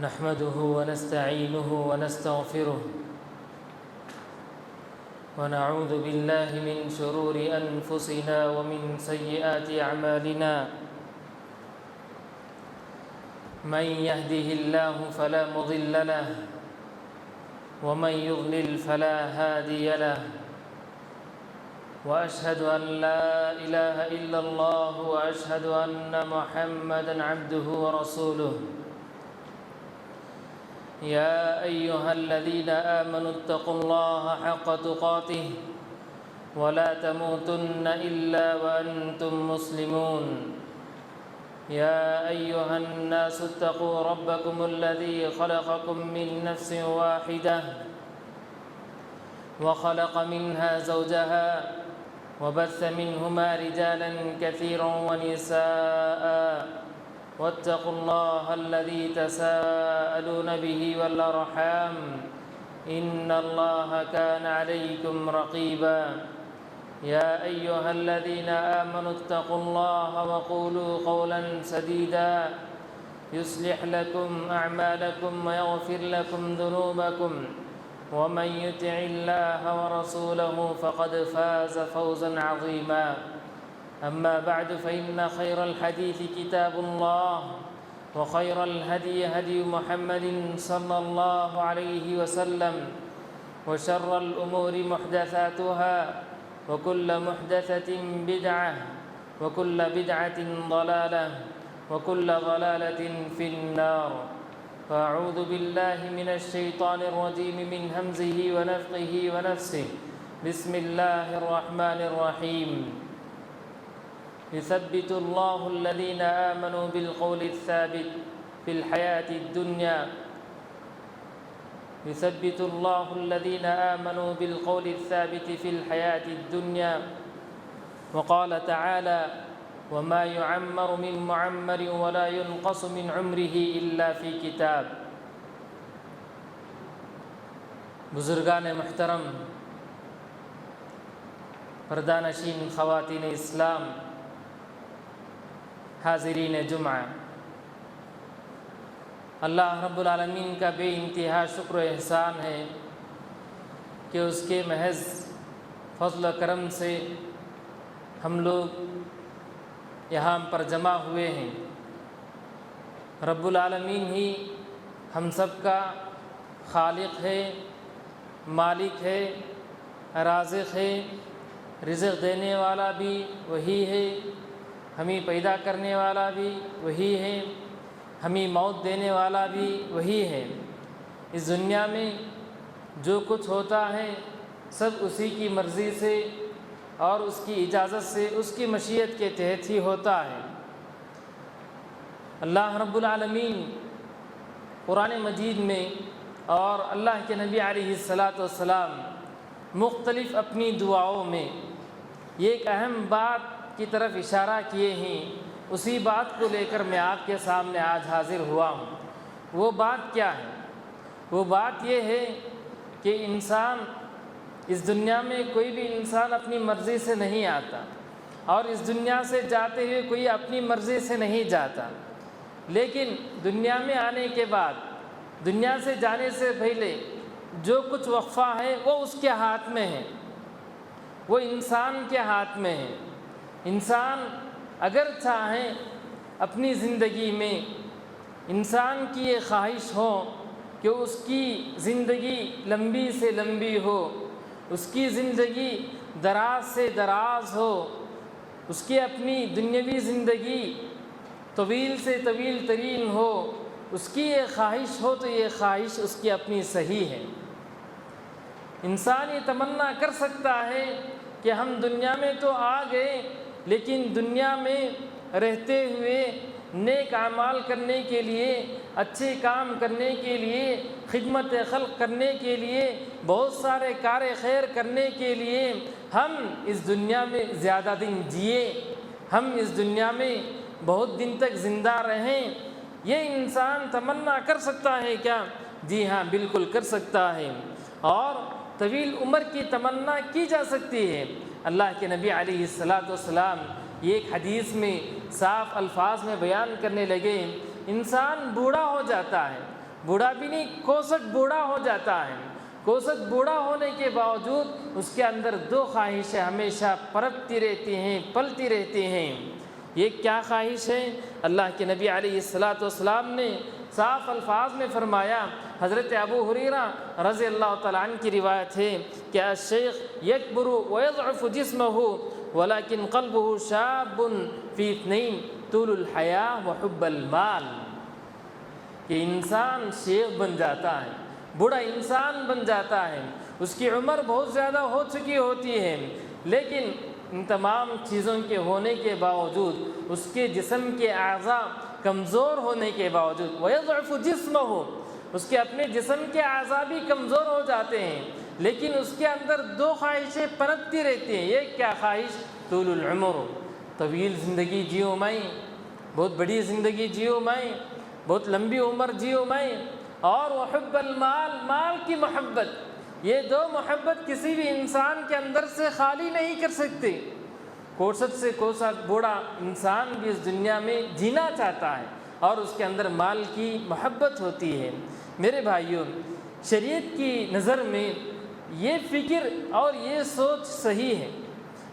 نحمده ونستعينه ونستغفره ونعوذ بالله من شرور أنفسنا ومن سيئات أعمالنا من يهده الله فلا مضل له ومن يضلل فلا هادي له وأشهد أن لا إله إلا الله وأشهد أن محمدًا عبده ورسوله يا أيها الذين آمنوا اتقوا الله حق تقاته ولا تموتن إلا وأنتم مسلمون يا أيها الناس اتقوا ربكم الذي خلقكم من نفس واحدة وخلق منها زوجها وبث منهما رجالا كثيرا ونساء واتقوا الله الذي تساءلون به والأرحام إن الله كان عليكم رقيبا يا أيها الذين آمنوا اتقوا الله وقولوا قولا سديدا يصلح لكم أعمالكم ويغفر لكم ذنوبكم ومن يطع الله ورسوله فقد فاز فوزا عظيما أما بعد فإن خير الحديث كتاب الله وخير الهدي هدي محمد صلى الله عليه وسلم وشر الأمور محدثاتها وكل محدثة بدعة وكل بدعة ضلالة وكل ضلالة في النار فأعوذ بالله من الشيطان الرجيم من همزه ونفخه ونفسه بسم الله الرحمن الرحيم يثبت الله الذين آمنوا بالقول الثابت في الحياة الدنيا يثبت الله الذين آمنوا بالقول الثابت في الحياة الدنيا وقال تعالى وما يعمر من معمر ولا ينقص من عمره إلا في كتاب بزرگان محترم، پردانشین خواتین اسلام، حاضرین جمعہ، اللہ رب العالمین کا بے انتہا شکر و احسان ہے کہ اس کے محض فضل و کرم سے ہم لوگ یہاں پر جمع ہوئے ہیں۔ رب العالمین ہی ہم سب کا خالق ہے، مالک ہے، رازق ہے، رزق دینے والا بھی وہی ہے، ہمیں پیدا کرنے والا بھی وہی ہے، ہمیں موت دینے والا بھی وہی ہے۔ اس دنیا میں جو کچھ ہوتا ہے سب اسی کی مرضی سے اور اس کی اجازت سے، اس کی مشیت کے تحت ہی ہوتا ہے۔ اللہ رب العالمین قرآن مجید میں اور اللہ کے نبی علیہ السلام مختلف اپنی دعاؤں میں یہ ایک اہم بات کی طرف اشارہ کیے ہیں، اسی بات کو لے کر میں آپ کے سامنے آج حاضر ہوا ہوں۔ وہ بات کیا ہے؟ وہ بات یہ ہے کہ انسان اس دنیا میں کوئی بھی انسان اپنی مرضی سے نہیں آتا اور اس دنیا سے جاتے ہوئے کوئی اپنی مرضی سے نہیں جاتا، لیکن دنیا میں آنے کے بعد، دنیا سے جانے سے پہلے جو کچھ وقفہ ہے وہ اس کے ہاتھ میں ہے، وہ انسان کے ہاتھ میں ہے۔ انسان اگر چاہیں اپنی زندگی میں انسان کی یہ خواہش ہو کہ اس کی زندگی لمبی سے لمبی ہو، اس کی زندگی دراز سے دراز ہو، اس کی اپنی دنیاوی زندگی طویل سے طویل ترین ہو، اس کی یہ خواہش ہو تو یہ خواہش اس کی اپنی صحیح ہے۔ انسان یہ تمنا کر سکتا ہے کہ ہم دنیا میں تو آ گئے، لیکن دنیا میں رہتے ہوئے نیک اعمال کرنے کے لیے، اچھے کام کرنے کے لیے، خدمت خلق کرنے کے لیے، بہت سارے کار خیر کرنے کے لیے ہم اس دنیا میں زیادہ دن جیے، ہم اس دنیا میں بہت دن تک زندہ رہیں، یہ انسان تمنا کر سکتا ہے کیا؟ جی ہاں، بالکل کر سکتا ہے، اور طویل عمر کی تمنا کی جا سکتی ہے۔ اللہ کے نبی علیہ السلام یہ ایک حدیث میں صاف الفاظ میں بیان کرنے لگے، انسان بوڑھا ہو جاتا ہے بوڑھا بھی نہیں، کوسٹ بوڑھا ہو جاتا ہے، کوسٹ بوڑھا ہونے کے باوجود اس کے اندر دو خواہشیں ہمیشہ پرتتی رہتی ہیں، پلتی رہتی ہیں۔ یہ کیا خواہش ہے؟ اللہ کے نبی علیہ السلام نے صاف الفاظ میں فرمایا، حضرت ابو ہریرہ رضی اللہ تعالیٰ عنہ کی روایت ہے کہ الشیخ یکبر ویضعف جسمہ ولکن قلبہ شاب فی اثنین طول الحیاء وحب المال، کہ انسان شیخ بن جاتا ہے، بوڑھا انسان بن جاتا ہے، اس کی عمر بہت زیادہ ہو چکی ہوتی ہے، لیکن ان تمام چیزوں کے ہونے کے باوجود اس کے جسم کے اعضاء کمزور ہونے کے باوجود وَيَضْعُفُ جِسْمَهُ، اس کے اپنے جسم کے اعضاء بھی کمزور ہو جاتے ہیں، لیکن اس کے اندر دو خواہشیں پنپتی رہتی ہیں۔ یہ کیا خواہش؟ طول العمر، طویل زندگی جیوں میں، بہت بڑی زندگی جیوں میں، بہت لمبی عمر جیوں میں، اور وحب المال، مال کی محبت۔ یہ دو محبت کسی بھی انسان کے اندر سے خالی نہیں کر سکتے۔ کوسٹ سے کوسٹ بوڑھا انسان بھی اس دنیا میں جینا چاہتا ہے اور اس کے اندر مال کی محبت ہوتی ہے۔ میرے بھائیوں، شریعت کی نظر میں یہ فکر اور یہ سوچ صحیح ہے۔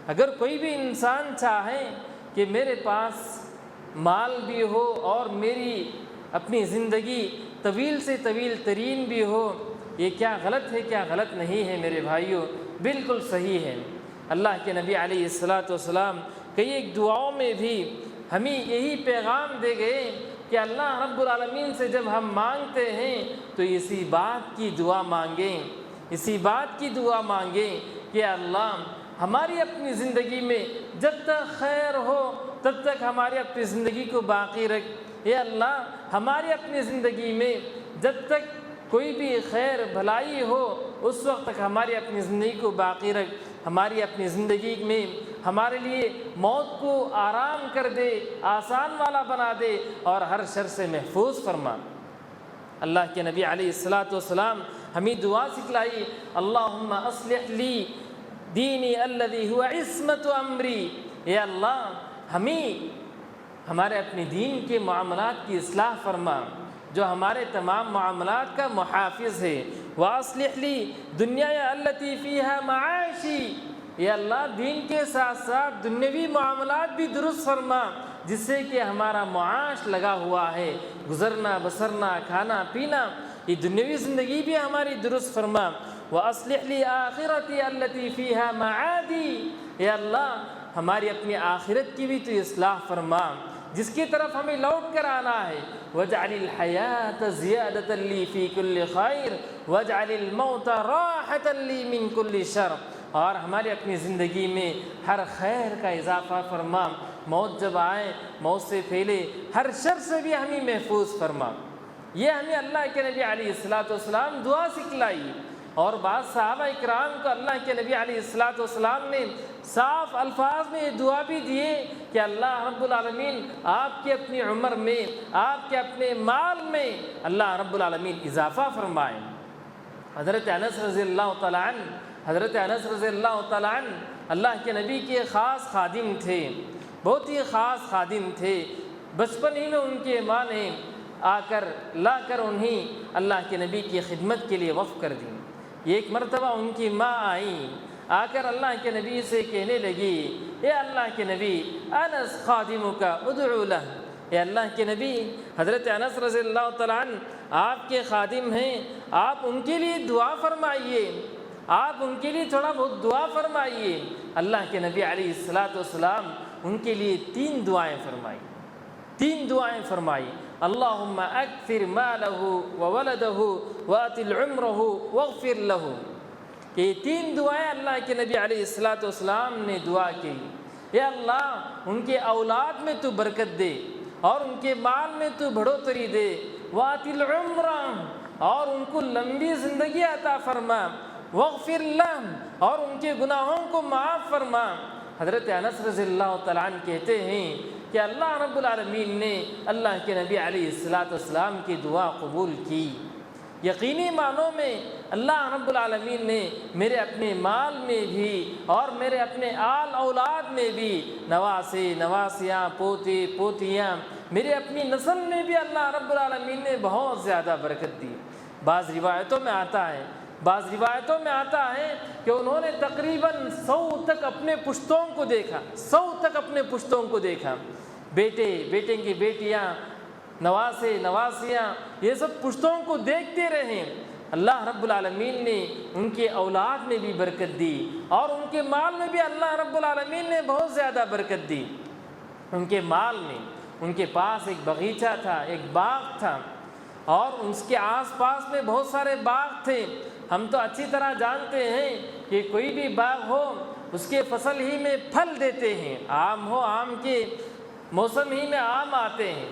اگر کوئی بھی انسان چاہے کہ میرے پاس مال بھی ہو اور میری اپنی زندگی طویل سے طویل ترین بھی ہو، یہ کیا غلط ہے؟ کیا غلط نہیں ہے میرے بھائیوں؟ بالکل صحیح ہے۔ اللہ کے نبی علیہ السلام کئی ایک دعاؤں میں بھی ہمیں یہی پیغام دے گئے کہ اللہ رب العالمین سے جب ہم مانگتے ہیں تو اسی بات کی دعا مانگیں، اسی بات کی دعا مانگیں کہ اللہ ہماری اپنی زندگی میں جب تک خیر ہو تب تک ہماری اپنی زندگی کو باقی رکھ۔ اے اللہ ہماری اپنی زندگی میں جب تک کوئی بھی خیر بھلائی ہو اس وقت تک ہماری اپنی زندگی کو باقی رکھ، ہماری اپنی زندگی میں ہمارے لیے موت کو آرام کر دے، آسان والا بنا دے اور ہر شر سے محفوظ فرما۔ اللہ کے نبی علیہ السلام ہمیں دعا سکھلائی، اللہم اصلح لی دینی الذی هو عصمت امری، اے اللہ ہمیں ہمارے اپنے دین کے معاملات کی اصلاح فرما جو ہمارے تمام معاملات کا محافظ ہے۔ واصلح لی دنیای التی فیہا معاشی، اے اللہ دین کے ساتھ ساتھ دنیاوی معاملات بھی درست فرما جس سے کہ ہمارا معاش لگا ہوا ہے، گزرنا بسرنا کھانا پینا، یہ دنیاوی زندگی بھی ہماری درست فرما۔ واصلح لی آخرتی التی فیہا معادی، اے اللہ ہماری اپنی آخرت کی بھی تو اصلاح فرما جس کی طرف ہمیں لوٹ کر آنا ہے۔ واجعل الحیاۃ زیادۃ لی فی کل خیر واجعل الموت راحۃ لی من کل شر، اور ہماری اپنی زندگی میں ہر خیر کا اضافہ فرما، موت جب آئے موت سے پہلے ہر شر سے بھی ہمیں محفوظ فرما۔ یہ ہمیں اللہ کے نبی علیہ السلام دعا سکھلائی، اور بعض صحابہ اکرام کو اللہ کے نبی علیہ السلام نے صاف الفاظ میں یہ دعا بھی دیے کہ اللہ رب العالمین آپ کی اپنی عمر میں، آپ کے اپنے مال میں اللہ رب العالمین اضافہ فرمائے۔ حضرت انس رضی اللہ تعالیٰ عنہ اللہ کے نبی کے خاص خادم تھے، بہت ہی خاص خادم تھے۔ بچپن ہی میں ان کے ماں نے لا کر انہیں اللہ کے نبی کی خدمت کے لیے وقف کر دی۔ ایک مرتبہ ان کی ماں آئیں، آ کر اللہ کے نبی سے کہنے لگی، اے اللہ کے نبی انس خادمک ادعو لہ، اے اللہ کے نبی حضرت انس رضی اللہ تعالیٰ عنہ آپ کے خادم ہیں، آپ ان کے لیے دعا فرمائیے، آپ ان کے لیے تھوڑا بہت دعا فرمائیے۔ اللہ کے نبی علیہ السلام ان کے لیے تین دعائیں فرمائی، اللہم اکثر مالہ وولدہ واطل عمرہ واغفر لہ۔ یہ تین دعائیں اللہ کے نبی علیہ السلام نے دعا کی، اے اللہ ان کے اولاد میں تو برکت دے اور ان کے مال میں تو بڑھوتری دے، واطل عمرہ اور ان کو لمبی زندگی عطا فرما، واغفر لہم اور ان کے گناہوں کو معاف فرما۔ حضرت انس رضی اللہ تعالیٰ عنہ کہتے ہیں کہ اللہ رب العالمین نے اللہ کے نبی علیہ السلام کی دعا قبول کی۔ یقینی معنوں میں اللہ رب العالمین نے میرے اپنے مال میں بھی اور میرے اپنے آل اولاد میں بھی نواسے نواسیاں پوتے پوتیاں میرے اپنی نسل میں بھی اللہ رب العالمین نے بہت زیادہ برکت دی۔ بعض روایتوں میں آتا ہے کہ انہوں نے تقریباً 100 تک اپنے پشتوں کو دیکھا، بیٹے کی بیٹیاں، نواسے نواسیاں، یہ سب پشتوں کو دیکھتے رہے۔ اللہ رب العالمین نے ان کے اولاد میں بھی برکت دی، اور ان کے مال میں بھی اللہ رب العالمین نے بہت زیادہ برکت دی۔ ان کے مال میں، ان کے پاس ایک باغیچہ تھا، ایک باغ تھا، اور اس کے آس پاس میں بہت سارے باغ تھے۔ ہم تو اچھی طرح جانتے ہیں کہ کوئی بھی باغ ہو اس کے فصل ہی میں پھل دیتے ہیں، آم ہو آم کے موسم ہی میں آم آتے ہیں،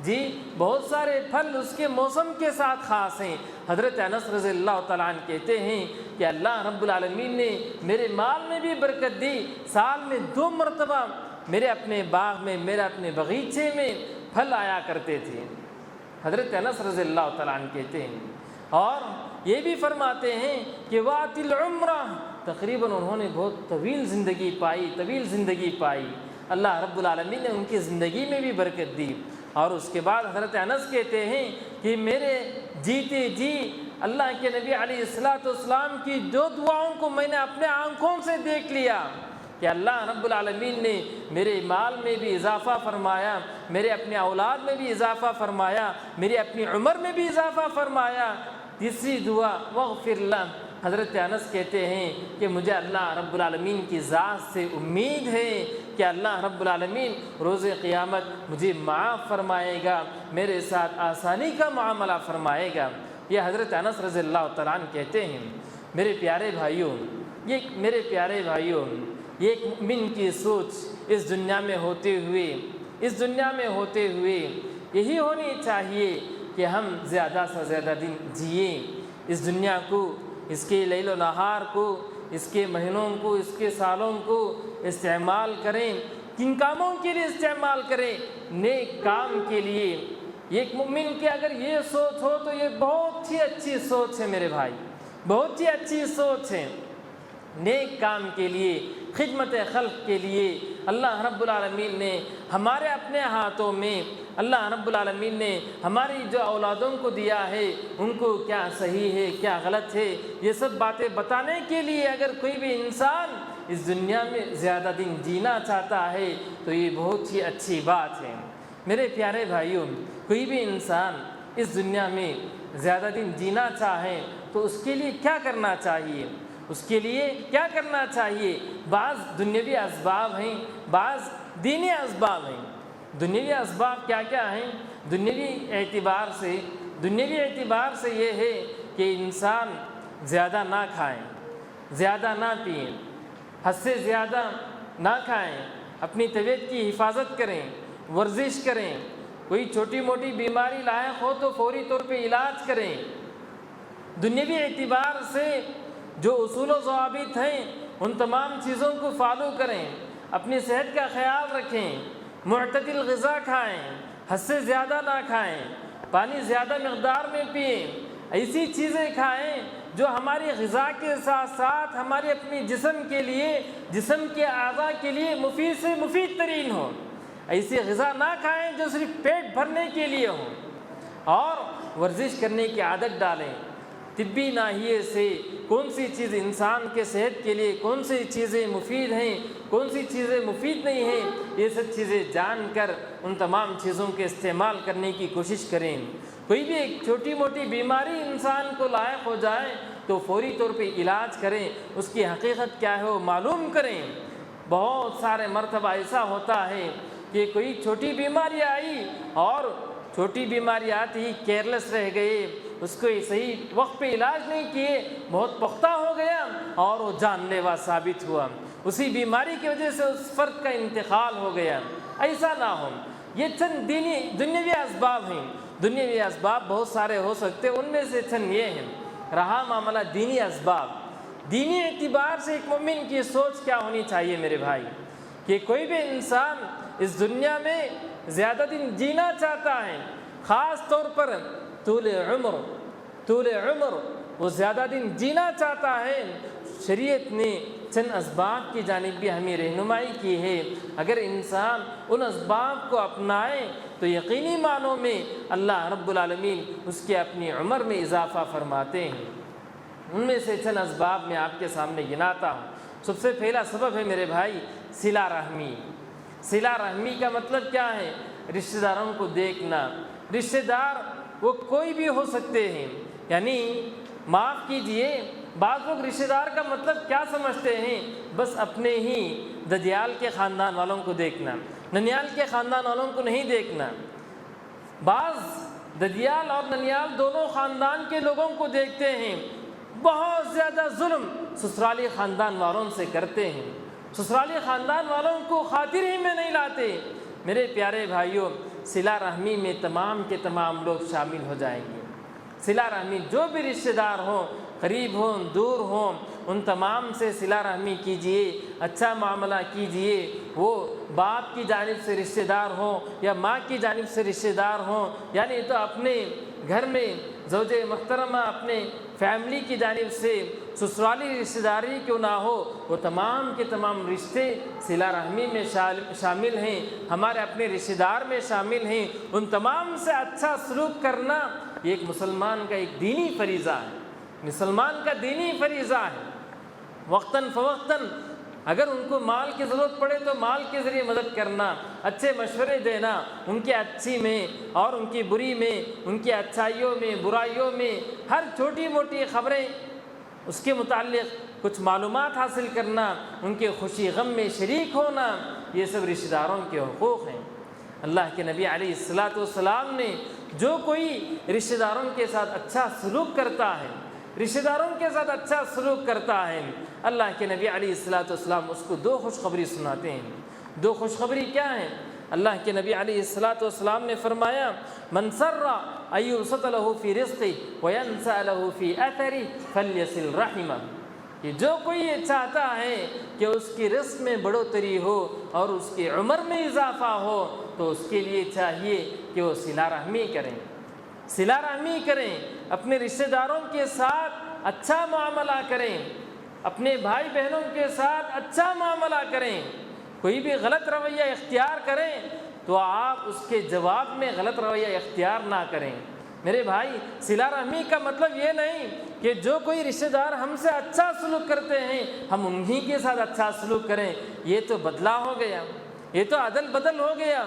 جی بہت سارے پھل اس کے موسم کے ساتھ خاص ہیں۔ حضرت انس رضی اللہ تعالیٰ عنہ کہتے ہیں کہ اللہ رب العالمین نے میرے مال میں بھی برکت دی، سال میں 2 مرتبہ میرے اپنے باغ میں، میرے اپنے باغیچے میں پھل آیا کرتے تھے۔ حضرت انس رضی اللہ تعالیٰ عنہ کہتے ہیں، اور یہ بھی فرماتے ہیں کہ واتی العمرہ، تقریباً انہوں نے بہت طویل زندگی پائی، اللہ رب العالمین نے ان کی زندگی میں بھی برکت دی۔ اور اس کے بعد حضرت انس کہتے ہیں کہ میرے جیتے جی اللہ کے نبی علیہ السلام کی 2 دعاؤں کو میں نے اپنے آنکھوں سے دیکھ لیا کہ اللہ رب العالمین نے میرے مال میں بھی اضافہ فرمایا، میرے اپنے اولاد میں بھی اضافہ فرمایا، میری اپنی عمر میں بھی اضافہ فرمایا۔ تیسری دعا واغفر لہ، حضرت انس کہتے ہیں کہ مجھے اللہ رب العالمین کی ذات سے امید ہے کہ اللہ رب العالمین روز قیامت مجھے معاف فرمائے گا، میرے ساتھ آسانی کا معاملہ فرمائے گا۔ یہ حضرت انس رضی اللہ تعالیٰ عنہ کہتے ہیں۔ میرے پیارے بھائیوں، یہ ایک مومن کی سوچ اس دنیا میں ہوتے ہوئے یہی ہونی چاہیے کہ ہم زیادہ سے زیادہ دن جئیں، اس دنیا کو، اس کے لیل و نہار کو، اس کے مہینوں کو، اس کے سالوں کو استعمال کریں۔ کن کاموں کے لیے استعمال کریں؟ نیک کام کے لیے۔ ایک مومن کی اگر یہ سوچ ہو تو یہ بہت ہی اچھی سوچ ہے میرے بھائی، بہت ہی اچھی سوچ ہے۔ نیک کام کے لیے، خدمت خلق کے لیے اللہ رب العالمین نے ہمارے اپنے ہاتھوں میں، اللہ رب العالمین نے ہماری جو اولادوں کو دیا ہے ان کو کیا صحیح ہے کیا غلط ہے یہ سب باتیں بتانے کے لیے اگر کوئی بھی انسان اس دنیا میں زیادہ دن جینا چاہتا ہے تو یہ بہت ہی اچھی بات ہے۔ میرے پیارے بھائیوں، کوئی بھی انسان اس دنیا میں زیادہ دن جینا چاہے تو اس کے لیے کیا کرنا چاہیے؟ بعض دنیاوی اسباب ہیں، بعض دینی اسباب ہیں۔ دنیاوی اسباب کیا کیا ہیں؟ دنیاوی اعتبار سے یہ ہے کہ انسان زیادہ نہ کھائیں، زیادہ نہ پئیں، حد سے زیادہ نہ کھائیں، اپنی طبیعت کی حفاظت کریں، ورزش کریں، کوئی چھوٹی موٹی بیماری لاحق ہو تو فوری طور پہ علاج کریں۔ دنیاوی اعتبار سے جو اصول و ضوابط ہیں ان تمام چیزوں کو فالو کریں، اپنی صحت کا خیال رکھیں، معتدل غذا کھائیں، حد سے زیادہ نہ کھائیں، پانی زیادہ مقدار میں پئیں، ایسی چیزیں کھائیں جو ہماری غذا کے ساتھ ساتھ ہمارے اپنی جسم کے لیے، جسم کے اعضاء کے لیے مفید سے مفید ترین ہو۔ ایسی غذا نہ کھائیں جو صرف پیٹ بھرنے کے لیے ہو، اور ورزش کرنے کی عادت ڈالیں۔ طبی ناحیے سے کون سی چیز انسان کے صحت کے لیے، کون سی چیزیں مفید ہیں، کون سی چیزیں مفید نہیں ہیں، یہ سب چیزیں جان کر ان تمام چیزوں کے استعمال کرنے کی کوشش کریں۔ کوئی بھی ایک چھوٹی موٹی بیماری انسان کو لاحق ہو جائے تو فوری طور پہ علاج کریں، اس کی حقیقت کیا ہے وہ معلوم کریں۔ بہت سارے مرتبہ ایسا ہوتا ہے کہ کوئی چھوٹی بیماری آئی اور چھوٹی بیماری آتی ہی کیئرلیس رہ گئے، اس کو صحیح وقت پہ علاج نہیں کیے، بہت پختہ ہو گیا اور وہ جان لیوا ثابت ہوا، اسی بیماری کی وجہ سے اس فرد کا انتقال ہو گیا۔ ایسا نہ ہو۔ یہ چند دنیاوی اسباب ہیں، دنیاوی اسباب بہت سارے ہو سکتے، ان میں سے چند یہ ہیں۔ رہا معاملہ دینی اسباب، دینی اعتبار سے ایک مومن کی سوچ کیا ہونی چاہیے میرے بھائی، کہ کوئی بھی انسان اس دنیا میں زیادہ دن جینا چاہتا ہے، خاص طور پر طول عمر وہ زیادہ دن جینا چاہتا ہے، شریعت نے چند اسباب کی جانب بھی ہمیں رہنمائی کی ہے۔ اگر انسان ان اسباب کو اپنائے تو یقینی معنوں میں اللہ رب العالمین اس کے اپنی عمر میں اضافہ فرماتے ہیں۔ ان میں سے چند اسباب میں آپ کے سامنے گناتا ہوں۔ سب سے پہلا سبب ہے میرے بھائی صلہ رحمی۔ صلہ رحمی کا مطلب کیا ہے؟ رشتہ داروں کو دیکھنا۔ رشتہ دار وہ کوئی بھی ہو سکتے ہیں، یعنی معاف کیجئے، بعض لوگ رشتہ دار کا مطلب کیا سمجھتے ہیں؟ بس اپنے ہی ددیال کے خاندان والوں کو دیکھنا، ننیال کے خاندان والوں کو نہیں دیکھنا۔ بعض ددیال اور ننیال دونوں خاندان کے لوگوں کو دیکھتے ہیں، بہت زیادہ ظلم سسرالی خاندان والوں سے کرتے ہیں، سسرالی خاندان والوں کو خاطر ہی میں نہیں لاتے۔ میرے پیارے بھائیوں، صلہ رحمی میں تمام کے تمام لوگ شامل ہو جائیں گے۔ صلہ رحمی جو بھی رشتہ دار ہوں، قریب ہوں دور ہوں، ان تمام سے صلہ رحمی کیجئے، اچھا معاملہ کیجئے۔ وہ باپ کی جانب سے رشتہ دار ہوں یا ماں کی جانب سے رشتہ دار ہوں، یعنی تو اپنے گھر میں زوج محترمہ اپنے فیملی کی جانب سے سسرالی رشتہ داری کیوں نہ ہو، وہ تمام کے تمام رشتے صلہ رحمی میں شامل ہیں، ہمارے اپنے رشتہ دار میں شامل ہیں۔ ان تمام سے اچھا سلوک کرنا یہ ایک مسلمان کا ایک دینی فریضہ ہے، مسلمان کا دینی فریضہ ہے۔ وقتاً فوقتاً اگر ان کو مال کی ضرورت پڑے تو مال کے ذریعے مدد کرنا، اچھے مشورے دینا، ان کے اچھی میں اور ان کی بری میں، ان کی اچھائیوں میں برائیوں میں، ہر چھوٹی موٹی خبریں اس کے متعلق کچھ معلومات حاصل کرنا، ان کے خوشی غم میں شریک ہونا، یہ سب رشتہ داروں کے حقوق ہیں۔ اللہ کے نبی علیہ الصلاۃ والسلام نے جو کوئی رشتہ داروں کے ساتھ اچھا سلوک کرتا ہے، رشتہ داروں کے ساتھ اچھا سلوک کرتا ہے، اللہ کے نبی علیہ الصلاۃ والسلام اس کو دو خوشخبری سناتے ہیں۔ دو خوشخبری کیا ہیں؟ اللہ کے نبی علیہ الصلاۃ والسلام نے فرمایا، من سر ان یبسط له فی رزقه وینسأ له فی اثرہ فلیصل رحمہ، کہ جو کوئی یہ چاہتا ہے کہ اس کی رزق میں بڑھوتری ہو اور اس کی عمر میں اضافہ ہو، تو اس کے لیے چاہیے کہ وہ صلہ رحمی کریں، صلہ رحمی کریں، اپنے رشتہ داروں کے ساتھ اچھا معاملہ کریں، اپنے بھائی بہنوں کے ساتھ اچھا معاملہ کریں۔ کوئی بھی غلط رویہ اختیار کریں تو آپ اس کے جواب میں غلط رویہ اختیار نہ کریں۔ میرے بھائی، صلہ رحمی کا مطلب یہ نہیں کہ جو کوئی رشتہ دار ہم سے اچھا سلوک کرتے ہیں ہم انہی کے ساتھ اچھا سلوک کریں، یہ تو بدلہ ہو گیا، یہ تو عدل بدل ہو گیا۔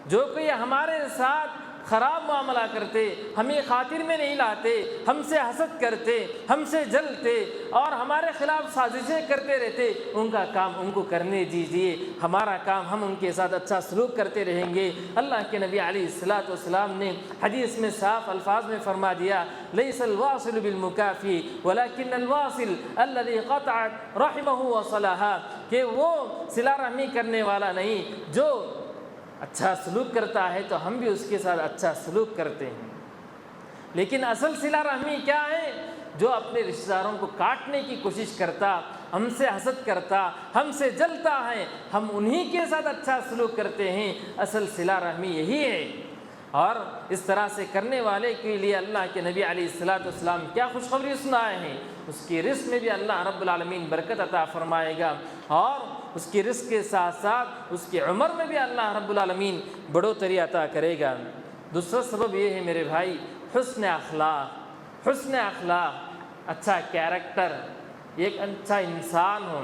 جو کوئی ہمارے ساتھ خراب معاملہ کرتے، ہمیں خاطر میں نہیں لاتے، ہم سے حسد کرتے، ہم سے جلتے اور ہمارے خلاف سازشیں کرتے رہتے، ان کا کام ان کو کرنے دیجیے، ہمارا کام ہم ان کے ساتھ اچھا سلوک کرتے رہیں گے۔ اللہ کے نبی علیہ الصلاۃ والسلام نے حدیث میں صاف الفاظ میں فرما دیا، لیس الواصل بالمکافی ولکن الواصل الذی قطعت رحمہ وصلہا، کہ وہ صلہ رحمی کرنے والا نہیں، جو اچھا سلوک کرتا ہے تو ہم بھی اس کے ساتھ اچھا سلوک کرتے ہیں۔ لیکن اصل صلہ رحمی کیا ہے؟ جو اپنے رشتہ داروں کو کاٹنے کی کوشش کرتا، ہم سے حسد کرتا، ہم سے جلتا ہے، ہم انہی کے ساتھ اچھا سلوک کرتے ہیں، اصل صلہ رحمی یہی ہے۔ اور اس طرح سے کرنے والے کے لیے اللہ کے نبی علیہ الصلاۃ والسلام کیا خوشخبری سنائے ہیں؟ اس کی رزق میں بھی اللہ رب العالمین برکت عطا فرمائے گا، اور اس کی رزق کے ساتھ ساتھ اس کی عمر میں بھی اللہ رب العالمین بڑھوتری عطا کرے گا۔ دوسرا سبب یہ ہے میرے بھائی، حسن اخلاق، حسن اخلاق، اچھا کیریکٹر، ایک اچھا انسان ہو۔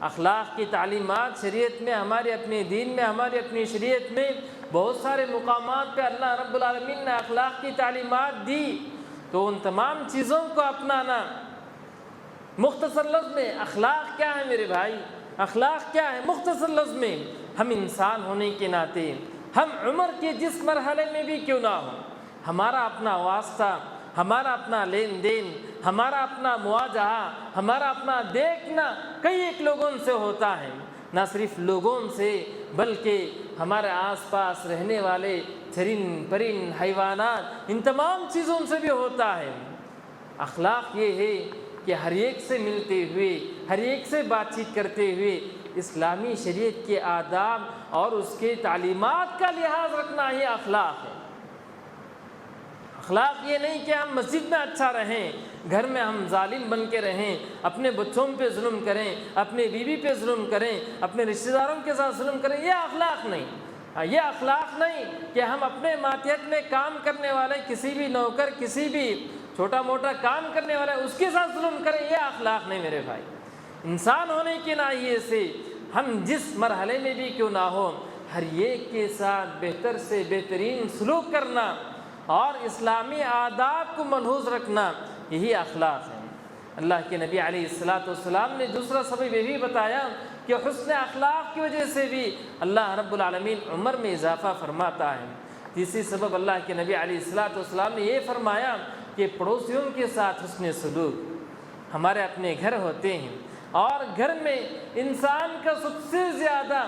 اخلاق کی تعلیمات شریعت میں، ہمارے اپنے دین میں، ہماری اپنی شریعت میں بہت سارے مقامات پہ اللہ رب العالمین نے اخلاق کی تعلیمات دی، تو ان تمام چیزوں کو اپنانا۔ مختصر لفظ میں اخلاق کیا ہے میرے بھائی؟ اخلاق کیا ہے؟ مختصر لفظ میں ہم انسان ہونے کے ناطے، ہم عمر کے جس مرحلے میں بھی کیوں نہ ہو، ہمارا اپنا واسطہ، ہمارا اپنا لین دین، ہمارا اپنا مواجہہ، ہمارا اپنا دیکھنا کئی ایک لوگوں سے ہوتا ہے، نہ صرف لوگوں سے بلکہ ہمارے آس پاس رہنے والے چرند پرند حیوانات، ان تمام چیزوں سے بھی ہوتا ہے۔ اخلاق یہ ہے کہ ہر ایک سے ملتے ہوئے، ہر ایک سے بات چیت کرتے ہوئے اسلامی شریعت کے آداب اور اس کے تعلیمات کا لحاظ رکھنا ہی اخلاق ہے۔ اخلاق یہ نہیں کہ ہم مسجد میں اچھا رہیں، گھر میں ہم ظالم بن کے رہیں، اپنے بچوں پہ ظلم کریں، اپنے بیوی پہ ظلم کریں، اپنے رشتہ داروں کے ساتھ ظلم کریں، یہ اخلاق نہیں۔ یہ اخلاق نہیں کہ ہم اپنے ماتحت میں کام کرنے والے کسی بھی نوکر، کسی بھی چھوٹا موٹا کام کرنے والا اس کے ساتھ ظلم کریں، یہ اخلاق نہیں میرے بھائی۔ انسان ہونے کے ناحیے سے ہم جس مرحلے میں بھی کیوں نہ ہو، ہر ایک کے ساتھ بہتر سے بہترین سلوک کرنا اور اسلامی آداب کو ملحوظ رکھنا، یہی اخلاق ہے۔ اللہ کے نبی علیہ السلام نے دوسرا سبب یہ بھی بتایا کہ حسن اخلاق کی وجہ سے بھی اللہ رب العالمین عمر میں اضافہ فرماتا ہے۔ تیسری سبب اللہ کے نبی علیہ السلام نے یہ فرمایا کہ پڑوسیوں کے ساتھ حسن سلوک۔ ہمارے اپنے گھر ہوتے ہیں اور گھر میں انسان کا سب سے زیادہ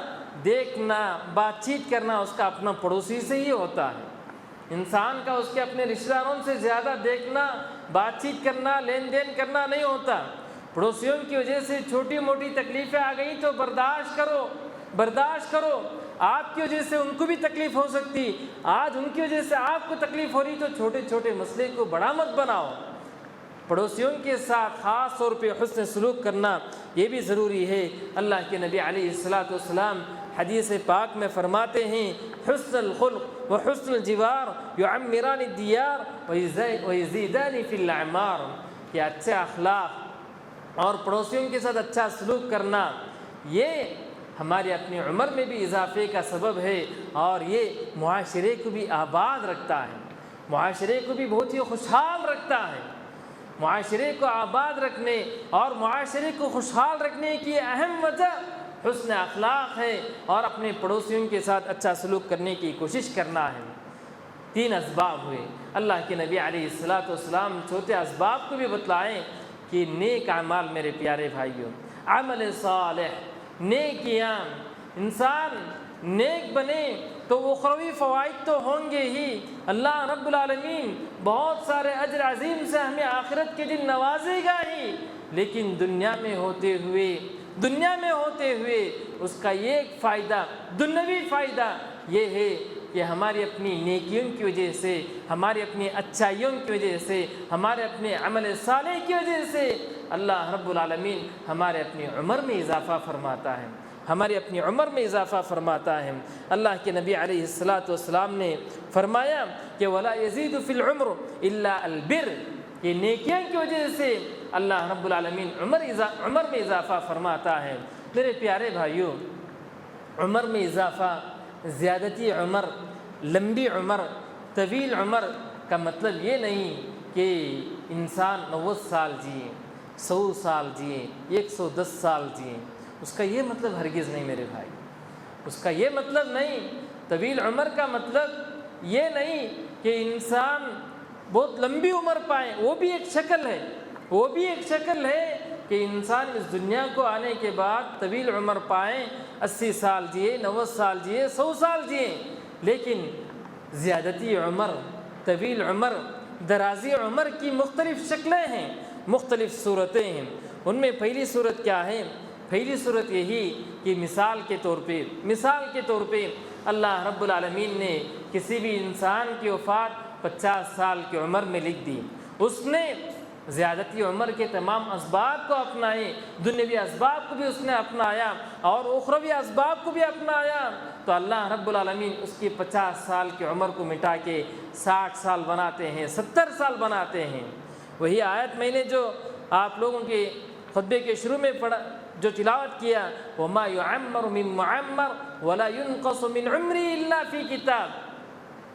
دیکھنا، بات چیت کرنا اس کا اپنا پڑوسی سے ہی ہوتا ہے۔ انسان کا اس کے اپنے رشتہ داروں سے زیادہ دیکھنا، بات چیت کرنا، لین دین کرنا نہیں ہوتا۔ پڑوسیوں کی وجہ سے چھوٹی موٹی تکلیفیں آ گئی تو برداشت کرو۔ آپ کی وجہ سے ان کو بھی تکلیف ہو سکتی، آج ان کی وجہ سے آپ کو تکلیف ہو رہی تو چھوٹے چھوٹے مسئلے کو بڑا مت بناؤ۔ پڑوسیوں کے ساتھ خاص طور پہ حسن سلوک کرنا یہ بھی ضروری ہے۔ اللہ کے نبی علیہ السلام حدیث پاک میں فرماتے ہیں، حسن الخلق و حسن الجوار یعمران الدیار ویزیدان فی الاعمار، کہ اچھے اخلاق اور پڑوسیوں کے ساتھ اچھا سلوک کرنا یہ ہماری اپنی عمر میں بھی اضافے کا سبب ہے، اور یہ معاشرے کو بھی آباد رکھتا ہے، معاشرے کو بھی بہت ہی خوشحال رکھتا ہے۔ معاشرے کو آباد رکھنے اور معاشرے کو خوشحال رکھنے کی اہم وجہ حسن اخلاق ہے اور اپنے پڑوسیوں کے ساتھ اچھا سلوک کرنے کی کوشش کرنا ہے۔ 3 اسباب ہوئے۔ اللہ کے نبی علیہ السلام چھوٹے اسباب کو بھی بتلائیں کہ نیک اعمال، میرے پیارے بھائیوں، عمل صالح، نیکیاں، انسان نیک بنے تو اخروی فوائد تو ہوں گے ہی، اللہ رب العالمین بہت سارے اجر عظیم سے ہمیں آخرت کے دن نوازے گا ہی، لیکن دنیا میں ہوتے ہوئے اس کا ایک فائدہ، دنیاوی فائدہ یہ ہے کہ ہماری اپنی نیکیوں کی وجہ سے، ہماری اپنی اچھائیوں کی وجہ سے، ہمارے اپنے عمل صالح کی وجہ سے اللہ رب العالمین ہمارے اپنی عمر میں اضافہ فرماتا ہے، اللہ کے نبی علیہ السلام نے فرمایا کہ وَلَا يَزِيدُ فِي الْعُمْرِ إِلَّا الْبِرُّ، کہ نیکیوں کی وجہ سے اللہ رب العالمین عمر میں اضافہ فرماتا ہے۔ میرے پیارے بھائیوں، عمر میں اضافہ، زیادتی عمر، لمبی عمر، طویل عمر کا مطلب یہ نہیں کہ انسان 90 سال جیے، 100 سال جیے، 110 سال جیے، اس کا یہ مطلب ہرگز نہیں میرے بھائی، اس کا یہ مطلب نہیں۔ طویل عمر کا مطلب یہ نہیں کہ انسان بہت لمبی عمر پائے، وہ بھی ایک شکل ہے کہ انسان اس دنیا کو آنے کے بعد طویل عمر پائیں، 80 سال جیے، 90 سال جیے، 100 سال جیے، لیکن زیادتی عمر، طویل عمر، درازی عمر کی مختلف شکلیں ہیں، مختلف صورتیں ہیں۔ ان میں پہلی صورت کیا ہے؟ پہلی صورت یہی کہ مثال کے طور پہ اللہ رب العالمین نے کسی بھی انسان کی وفات 50 سال کی عمر میں لکھ دی، اس نے زیادتی عمر کے تمام اسباب کو اپنائے، دنیاوی اسباب کو بھی اس نے اپنایا اور اخروی اسباب کو بھی اپنایا، تو اللہ رب العالمین اس کی 50 سال کی عمر کو مٹا کے 60 سال بناتے ہیں، 70 سال بناتے ہیں۔ وہی آیت میں نے جو آپ لوگوں کے خطبے کے شروع میں پڑھا، جو تلاوت کیا، وَمَا يُعَمَّرُ مِن مُعَمَّرٍ وَلَا يُنْقَصُ مِنْ عُمْرِهِ إِلَّا فِي كِتَابٍ،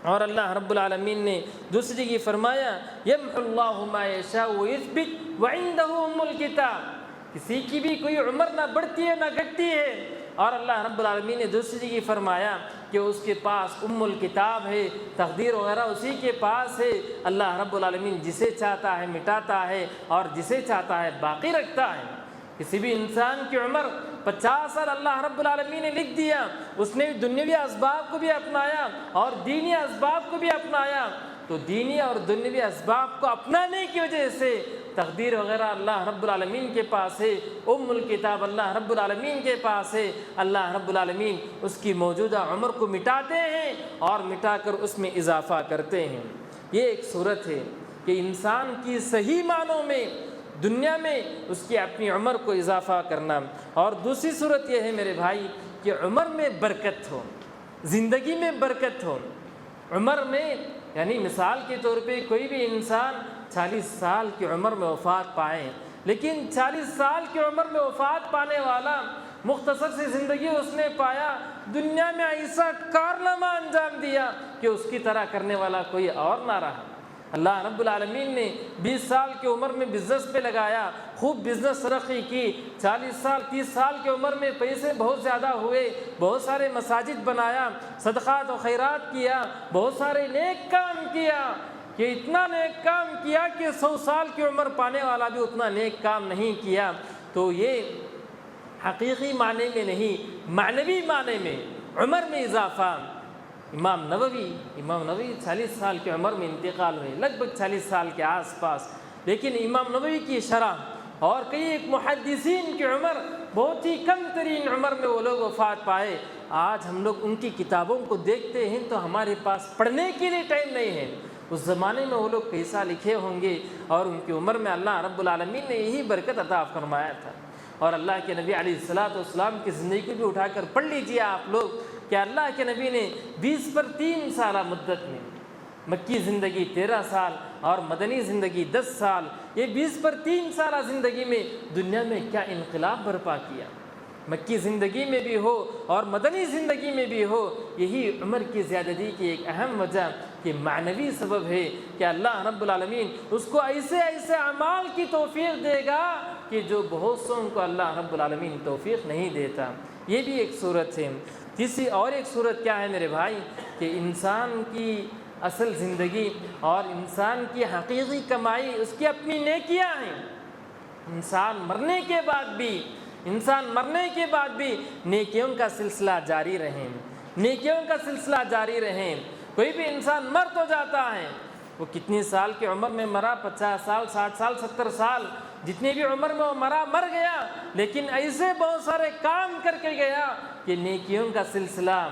اور اللہ رب العالمین نے دوسری جگہ فرمایا يَمْحُ اللَّهُ مَا يَشَاءُ وَيُثْبِتُ وَعِندَهُ أُمُّ الْكِتَابِ، کسی کی بھی کوئی عمر نہ بڑھتی ہے نہ گھٹتی ہے، اور اللہ رب العالمین نے دوسری جگہ فرمایا کہ اس کے پاس الکتاب ہے، تقدیر وغیرہ اسی کے پاس ہے۔ اللہ رب العالمین جسے چاہتا ہے مٹاتا ہے اور جسے چاہتا ہے باقی رکھتا ہے۔ کسی بھی انسان کی عمر 50 سال اللہ رب العالمین نے لکھ دیا، اس نے دنیاوی اسباب کو بھی اپنایا اور دینی اسباب کو بھی اپنایا، تو دینی اور دنیاوی اسباب کو اپنانے کی وجہ سے تقدیر وغیرہ اللہ رب العالمین کے پاس ہے، الکتاب اللہ رب العالمین کے پاس ہے، اللہ رب العالمین اس کی موجودہ عمر کو مٹاتے ہیں اور مٹا کر اس میں اضافہ کرتے ہیں۔ یہ ایک صورت ہے کہ انسان کی صحیح معنوں میں دنیا میں اس کی اپنی عمر کو اضافہ کرنا، اور دوسری صورت یہ ہے میرے بھائی کہ عمر میں برکت ہو، زندگی میں برکت ہو، عمر میں، یعنی مثال کے طور پہ کوئی بھی انسان 40 سال کی عمر میں وفات پائے، لیکن 40 سال کی عمر میں وفات پانے والا مختصر سی زندگی اس نے پایا، دنیا میں ایسا کارنامہ انجام دیا کہ اس کی طرح کرنے والا کوئی اور نہ رہا۔ اللہ رب العالمین نے 20 سال کی عمر میں بزنس پہ لگایا، خوب بزنس ترقی کی، 40 سال 30 سال کی عمر میں پیسے بہت زیادہ ہوئے، بہت سارے مساجد بنایا، صدقات و خیرات کیا، بہت سارے نیک کام کیا، کہ اتنا نیک کام کیا کہ 100 سال کی عمر پانے والا بھی اتنا نیک کام نہیں کیا۔ تو یہ حقیقی معنی میں نہیں، معنوی معنی میں عمر میں اضافہ۔ امام نووی 40 سال کی عمر میں انتقال ہوئے، لگ بھگ 40 سال کے آس پاس، لیکن امام نووی کی شرح اور کئی ایک محدثین کی عمر بہت ہی کم ترین عمر میں وہ لوگ وفات پائے۔ آج ہم لوگ ان کی کتابوں کو دیکھتے ہیں تو ہمارے پاس پڑھنے کے لیے ٹائم نہیں ہے۔ اس زمانے میں وہ لوگ کیسا لکھے ہوں گے، اور ان کی عمر میں اللہ رب العالمین نے یہی برکت عطا فرمایا تھا۔ اور اللہ کے نبی علیہ الصلاۃ کی زندگی کو بھی اٹھا کر پڑھ لیجیے آپ لوگ، کہ اللہ کے نبی نے 20 پر 3 سالہ مدت میں، مکی زندگی 13 سال اور مدنی زندگی 10 سال، یہ 20 پر 3 سالہ زندگی میں دنیا میں کیا انقلاب برپا کیا۔ مکی زندگی میں بھی ہو اور مدنی زندگی میں بھی ہو، یہی عمر کی زیادتی کی ایک اہم وجہ کہ معنوی سبب ہے کہ اللہ رب العالمین اس کو ایسے ایسے اعمال کی توفیق دے گا کہ جو بہت سوں کو اللہ رب العالمین توفیق نہیں دیتا۔ یہ بھی ایک صورت ہے۔ تیسری اور ایک صورت کیا ہے میرے بھائی، کہ انسان کی اصل زندگی اور انسان کی حقیقی کمائی اس کی اپنی نیکیاں ہیں۔ انسان مرنے کے بعد بھی نیکیوں کا سلسلہ جاری رہے۔ کوئی بھی انسان مر تو جاتا ہے، وہ کتنی سال کی عمر میں مرا، 50 سال 60 سال 70 سال، جتنی بھی عمر میں وہ مر گیا، لیکن ایسے بہت سارے کام کر کے گیا کہ نیکیوں کا سلسلہ،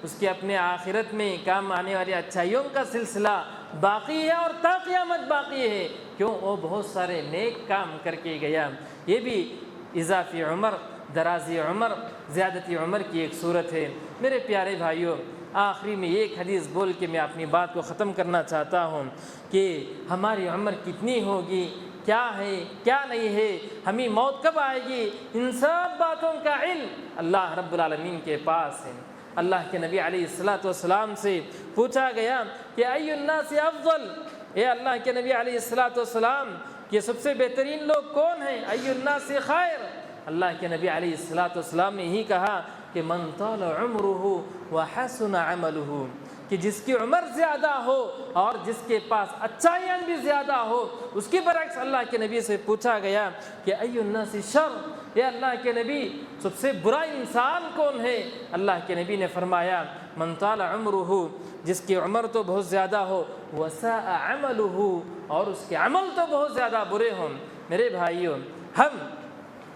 اس کے اپنے آخرت میں کام آنے والی اچھائیوں کا سلسلہ باقی ہے اور تا قیامت باقی ہے۔ کیوں؟ وہ بہت سارے نیک کام کر کے گیا۔ یہ بھی اضافی عمر، درازی عمر، زیادتی عمر کی ایک صورت ہے۔ میرے پیارے بھائیوں، آخری میں ایک حدیث بول کے میں اپنی بات کو ختم کرنا چاہتا ہوں کہ ہماری عمر کتنی ہوگی، کیا ہے کیا نہیں ہے، ہمیں موت کب آئے گی، ان سب باتوں کا علم اللہ رب العالمین کے پاس ہے۔ اللہ کے نبی علیہ السلام سے پوچھا گیا کہ ای الناس افضل، اے اللہ کے نبی علیہ السلام یہ سب سے بہترین لوگ کون ہیں؟ ای الناس خیر، اللہ کے نبی علیہ السلام نے ہی کہا کہ من طال عمرہ وحسن عملہ، کہ جس کی عمر زیادہ ہو اور جس کے پاس اچھائیاں بھی زیادہ ہو۔ اس کے برعکس اللہ کے نبی سے پوچھا گیا کہ ای الناس شر، اے اللہ کے نبی سب سے برا انسان کون ہے؟ اللہ کے نبی نے فرمایا من طال عمرہ، جس کی عمر تو بہت زیادہ ہو، وساء عملہ، اور اس کے عمل تو بہت زیادہ برے ہوں۔ میرے بھائیوں، ہم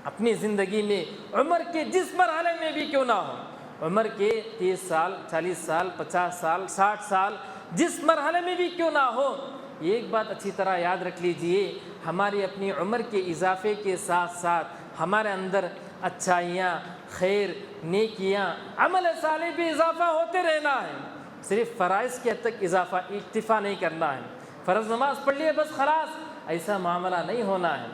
اپنی زندگی میں عمر کے جس مرحلے میں بھی کیوں نہ ہو، عمر کے 30 سال 40 سال 50 سال 60 سال جس مرحلے میں بھی کیوں نہ ہو، ایک بات اچھی طرح یاد رکھ لیجئے، ہماری اپنی عمر کے اضافے کے ساتھ ساتھ ہمارے اندر اچھائیاں، خیر، نیکیاں، عمل صالح بھی اضافہ ہوتے رہنا ہے۔ صرف فرائض کے حد تک اکتفا نہیں کرنا ہے، فرض نماز پڑھ لیے بس خلاص، ایسا معاملہ نہیں ہونا ہے۔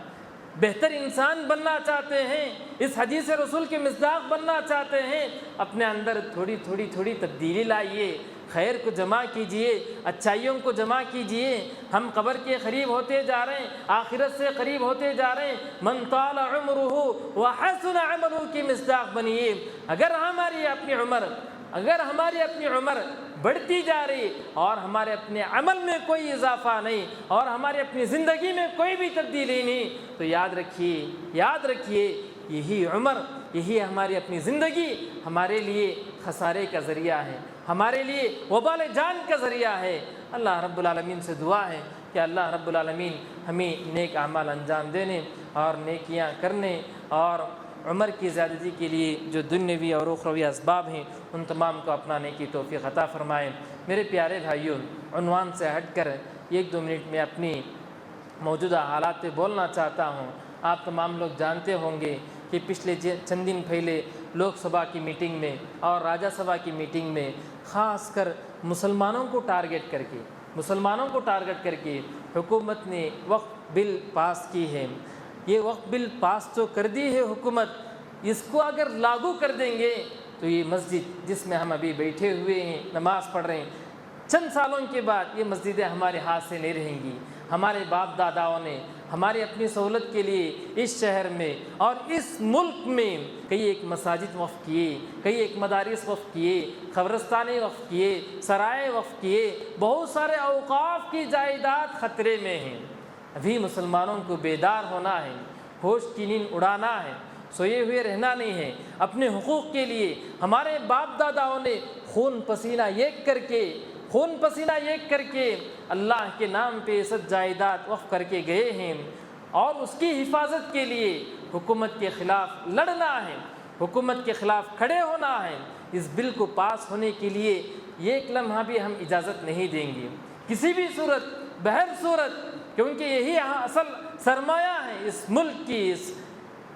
بہتر انسان بننا چاہتے ہیں، اس حدیث رسول کے مصداق بننا چاہتے ہیں، اپنے اندر تھوڑی تبدیلی لائیے، خیر کو جمع کیجئے، اچھائیوں کو جمع کیجئے۔ ہم قبر کے قریب ہوتے جا رہے ہیں، آخرت سے قریب ہوتے جا رہے ہیں۔ من طال عمرہ وحسن عملہ کی مصداق بنیے۔ اگر ہماری اپنی عمر بڑھتی جا رہی اور ہمارے اپنے عمل میں کوئی اضافہ نہیں اور ہماری اپنی زندگی میں کوئی بھی تبدیلی نہیں، تو یاد رکھیے یہی عمر، یہی ہماری اپنی زندگی ہمارے لیے خسارے کا ذریعہ ہے، ہمارے لیے وبال جان کا ذریعہ ہے۔ اللہ رب العالمین سے دعا ہے کہ اللہ رب العالمین ہمیں نیک اعمال انجام دینے اور نیکیاں کرنے اور عمر کی زیادتی کے لیے جو دنیوی اور اخروی اسباب ہیں ان تمام کو اپنانے کی توفیق عطا فرمائیں۔ میرے پیارے بھائیوں، عنوان سے ہٹ کر 1-2 منٹ میں اپنی موجودہ حالات پہ بولنا چاہتا ہوں۔ آپ تمام لوگ جانتے ہوں گے کہ پچھلے چند دن پہلے لوک سبھا کی میٹنگ میں اور راجہ سبھا کی میٹنگ میں خاص کر مسلمانوں کو ٹارگٹ کر کے حکومت نے وقف بل پاس کی ہے۔ یہ وقف بل پاس تو کر دی ہے حکومت، اس کو اگر لاگو کر دیں گے تو یہ مسجد جس میں ہم ابھی بیٹھے ہوئے ہیں نماز پڑھ رہے ہیں، چند سالوں کے بعد یہ مسجدیں ہمارے ہاتھ سے نہیں رہیں گی۔ ہمارے باپ داداؤں نے ہماری اپنی سہولت کے لیے اس شہر میں اور اس ملک میں کئی ایک مساجد وقف کیے، کئی ایک مدارس وقف کیے، قبرستانے وقف کیے، سرائے وقف کیے، بہت سارے اوقاف کی جائیداد خطرے میں ہیں۔ ابھی مسلمانوں کو بیدار ہونا ہے، ہوش کی نیند اڑانا ہے، سوئے ہوئے رہنا نہیں ہے۔ اپنے حقوق کے لیے ہمارے باپ داداؤں نے خون پسینہ ایک کر کے اللہ کے نام پہ یہ سب جائیداد وقف کر کے گئے ہیں، اور اس کی حفاظت کے لیے حکومت کے خلاف لڑنا ہے، حکومت کے خلاف کھڑے ہونا ہے۔ اس بل کو پاس ہونے کے لیے ایک لمحہ بھی ہم اجازت نہیں دیں گے، کسی بھی صورت بہر صورت، کیونکہ یہی یہاں اصل سرمایہ ہے اس ملک کی، اس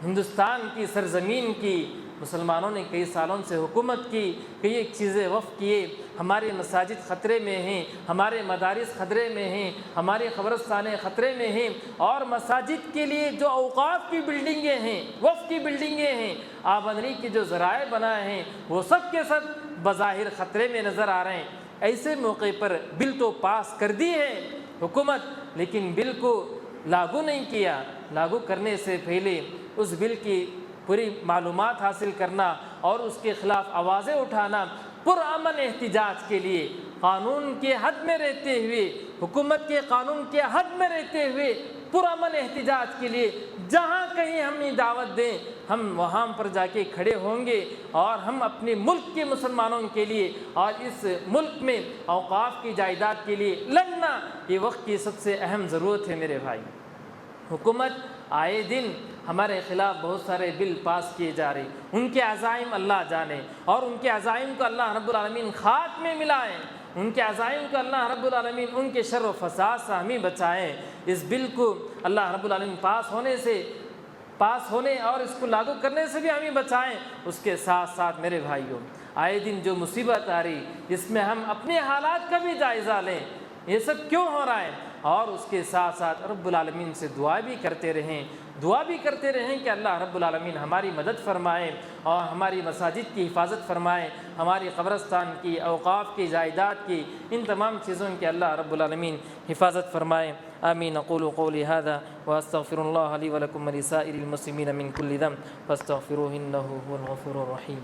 ہندوستان کی سرزمین کی۔ مسلمانوں نے کئی سالوں سے حکومت کی، کئی ایک چیزیں وقف کیے، ہمارے مساجد خطرے میں ہیں، ہمارے مدارس خطرے میں ہیں، ہمارے قبرستانے خطرے میں ہیں، اور مساجد کے لیے جو اوقاف کی بلڈنگیں ہیں، وقف کی بلڈنگیں ہیں، آمدنی کے جو ذرائع بنائے ہیں، وہ سب کے سب بظاہر خطرے میں نظر آ رہے ہیں۔ ایسے موقع پر بل تو پاس کر دی ہے حکومت، لیکن بل کو لاگو نہیں کیا۔ لاگو کرنے سے پہلے اس بل کی پوری معلومات حاصل کرنا اور اس کے خلاف آوازیں اٹھانا، پرامن احتجاج کے لیے قانون کے حد میں رہتے ہوئے، حکومت کے قانون کے حد میں رہتے ہوئے پرامن احتجاج کے لیے جہاں کہیں ہم دعوت دیں ہم وہاں پر جا کے کھڑے ہوں گے، اور ہم اپنے ملک کے مسلمانوں کے لیے اور اس ملک میں اوقاف کی جائیداد کے لیے لڑنا یہ وقت کی سب سے اہم ضرورت ہے۔ میرے بھائی، حکومت آئے دن ہمارے خلاف بہت سارے بل پاس کیے جا رہے، ان کے عزائم اللہ جانے، اور ان کے عزائم کو اللہ رب العالمین خاک میں ملائیں، ان کے عزائم کو اللہ رب العالمین ان کے شر و فساد سے ہمیں بچائیں۔ اس بل کو اللہ رب العالمین پاس ہونے اور اس کو لاگو کرنے سے بھی ہمیں بچائیں۔ اس کے ساتھ ساتھ میرے بھائیوں، آئے دن جو مصیبت آ رہی، اس میں ہم اپنے حالات کا بھی جائزہ لیں، یہ سب کیوں ہو رہا ہے، اور اس کے ساتھ ساتھ رب العالمین سے دعا بھی کرتے رہیں کہ اللہ رب العالمین ہماری مدد فرمائے اور ہماری مساجد کی حفاظت فرمائے، ہماری قبرستان کی، اوقاف کی، جائیداد کی، ان تمام چیزوں کی اللہ رب العالمین حفاظت فرمائے۔ آمین۔ اقول قولی هذا واستغفر الله لي ولكم ولسائر المسلمين من كل ذنب فاستغفروه انه هو الغفور الرحيم۔